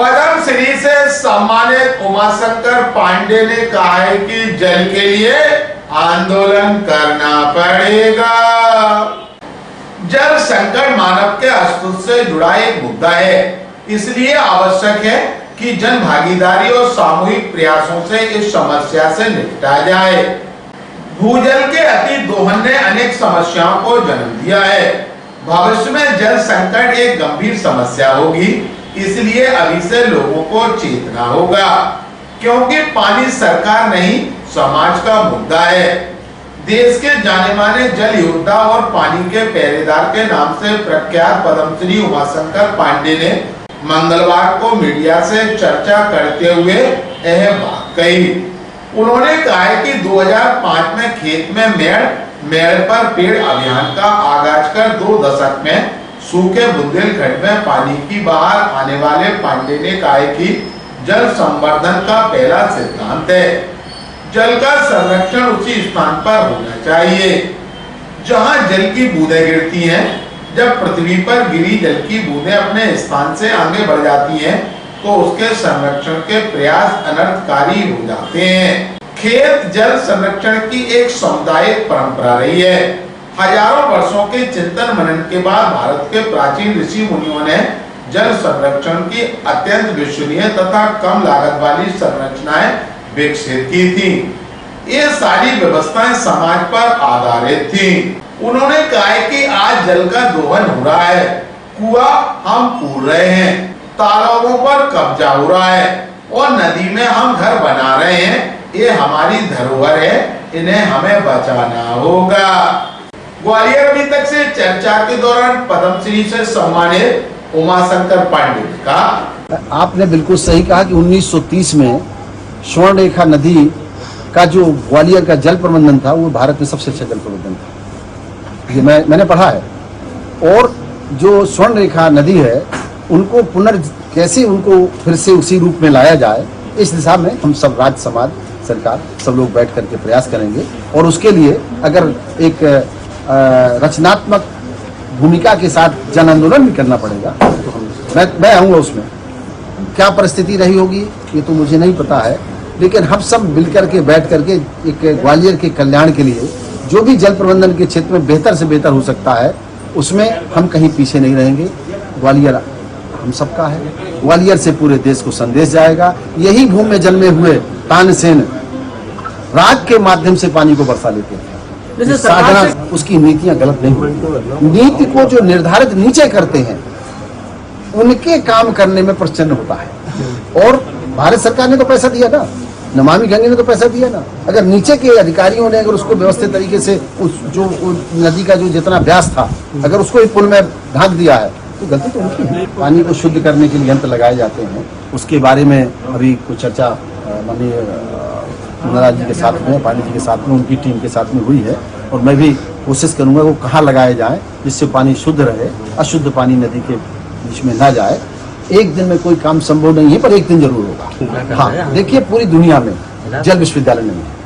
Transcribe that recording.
पद्मश्री से सम्मानित उमाशंकर पांडे ने कहा है कि जल के लिए आंदोलन करना पड़ेगा। जल संकट मानव के अस्तित्व से जुड़ा एक मुद्दा है, इसलिए आवश्यक है कि जन भागीदारी और सामूहिक प्रयासों से इस समस्या से निपटा जाए। भूजल के अति दोहन ने अनेक समस्याओं को जन्म दिया है। भविष्य में जल संकट एक गंभीर समस्या होगी, इसलिए अभी से लोगों को चेतना होगा, क्योंकि पानी सरकार नहीं समाज का मुद्दा है। देश के जाने माने जल योद्धा और पानी के पहरेदार के नाम से प्रख्यात पद्मश्री उमाशंकर पांडे ने मंगलवार को मीडिया से चर्चा करते हुए यह बात कही। उन्होंने कहा कि 2005 में खेत में मेड़ पर पेड़ अभियान का आगाज कर 2 दशक में सूखे बुंदेलखंड में पानी की बाहर आने वाले पांडे ने कहा कि जल संवर्धन का पहला सिद्धांत है, जल का संरक्षण उसी स्थान पर होना चाहिए जहां जल की बूंदें गिरती हैं। जब पृथ्वी पर गिरी जल की बूंदें अपने स्थान से आगे बढ़ जाती हैं, तो उसके संरक्षण के प्रयास अनर्थकारी हो जाते हैं। खेत जल संरक्षण की एक सामुदायिक परंपरा रही है। हजारों वर्षों के चिंतन मनन के बाद भारत के प्राचीन ऋषि मुनियों ने जल संरक्षण की अत्यंत विश्वसनीय तथा कम लागत वाली संरचनाएं विकसित की थी। ये सारी व्यवस्थाएं समाज पर आधारित थी। उन्होंने कहा कि आज जल का दोहन हो रहा है, कुआं हम पूर रहे हैं, तालाबों पर कब्जा हो रहा है और नदी में हम घर बना रहे हैं। ये हमारी धरोहर है, इन्हें हमें बचाना होगा। ग्वालियर अभी तक से चर्चा के दौरान पद्मश्री से सम्मानित उमाशंकर पांडे ने कहा, आपने बिल्कुल सही कहा कि 1930 में स्वर्ण रेखा नदी का जो ग्वालियर का जल प्रबंधन था वो भारत में सबसे अच्छा जल प्रबंधन था, ये मैंने पढ़ा है। और जो स्वर्ण रेखा नदी है उनको कैसे उनको फिर से उसी रूप में लाया जाए, इस दिशा में हम सब राज्य समाज सरकार सब लोग बैठ करके प्रयास करेंगे। और उसके लिए अगर एक रचनात्मक भूमिका के साथ जन आंदोलन भी करना पड़ेगा तो मैं आऊँगा। उसमें क्या परिस्थिति रही होगी ये तो मुझे नहीं पता है, लेकिन हम सब मिलकर के बैठ करके एक ग्वालियर के कल्याण के लिए जो भी जल प्रबंधन के क्षेत्र में बेहतर से बेहतर हो सकता है उसमें हम कहीं पीछे नहीं रहेंगे। ग्वालियर हम सबका है, ग्वालियर से पूरे देश को संदेश जाएगा। यही भूमि में जन्मे हुए तानसेन राग के माध्यम से पानी को बरसा लेते हैं। साधना उसकी नीतियां गलत नहीं होती। नीति को जो निर्धारित नीचे करते हैं उनके काम करने में प्रचन्न होता है। और भारत सरकार ने तो पैसा दिया ना, नमामि गंगे ने तो पैसा दिया ना। अगर नीचे के अधिकारियों ने अगर उसको व्यवस्थित तरीके से उस जो नदी का जो जितना व्यास था अगर उसको एक पुल में ढांक दिया है तो गलती तो उनकी है। पानी को शुद्ध करने के लिए यंत्र लगाए जाते हैं, उसके बारे में अभी कुछ चर्चा माननीय नंदा जी के साथ में, पांडे जी के साथ में, उनकी टीम के साथ में हुई है। और मैं भी कोशिश करूंगा वो कहाँ लगाए जाए जिससे पानी शुद्ध रहे, अशुद्ध पानी नदी के बीच में ना जाए। एक दिन में कोई काम संभव नहीं है, पर एक दिन जरूर होगा। हाँ, देखिए पूरी दुनिया में जल विश्वविद्यालय नहीं है।